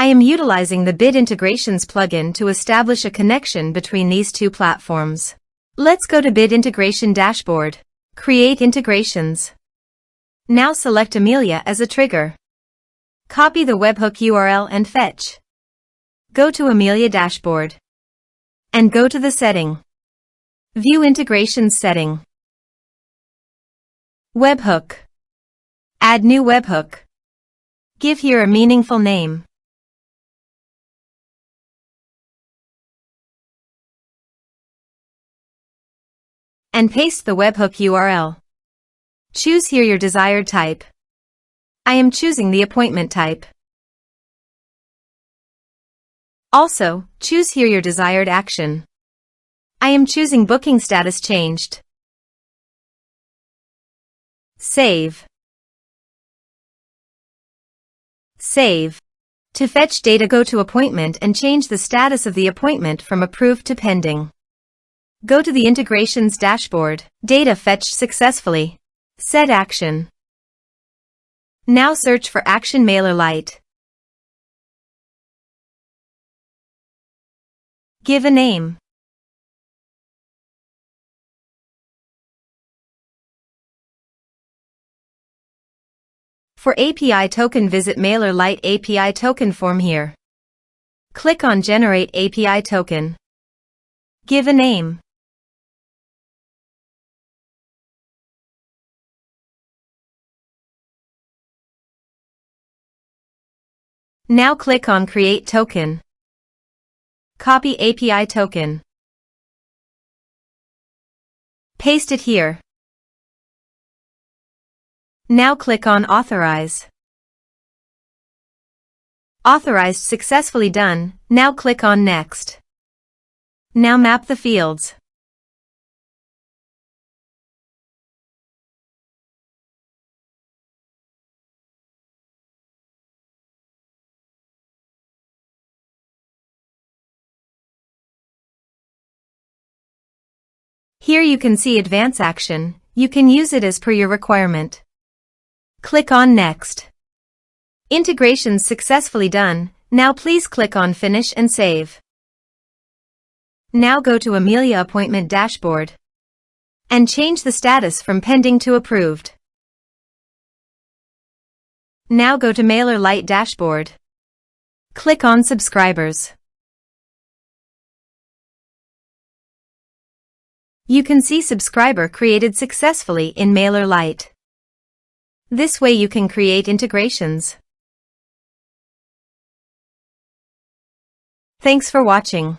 I am utilizing the Bid Integrations plugin to establish a connection between these two platforms. Let's go to Bid Integration Dashboard. Create integrations. Now select Amelia as a trigger. Copy the webhook URL and fetch. Go to Amelia Dashboard. And go to the setting. View Integrations setting. Webhook. Add new webhook. Give here a meaningful name. And paste the webhook URL. Choose here your desired type. I am choosing the appointment type. Also, choose here your desired action. I am choosing booking status changed. Save. Save. To fetch data, go to Appointment and change the status of the appointment from approved to pending. Go to the Integrations dashboard. Data fetched successfully. Set action. Now search for Action MailerLite. Give a name. For API token, visit MailerLite API token form here. Click on Generate API token. Give a name. Now click on Create Token. Copy API token. Paste it here. Now click on Authorize. Authorized successfully done. Now click on Next. Now map the fields. Here you can see Advance Action. You can use it as per your requirement. Click on Next. Integrations successfully done. Now please click on Finish and Save. Now go to Amelia Appointment Dashboard. And change the status from pending to approved. Now go to MailerLite Dashboard. Click on Subscribers. You can see subscriber created successfully in MailerLite. This way you can create integrations. Thanks for watching.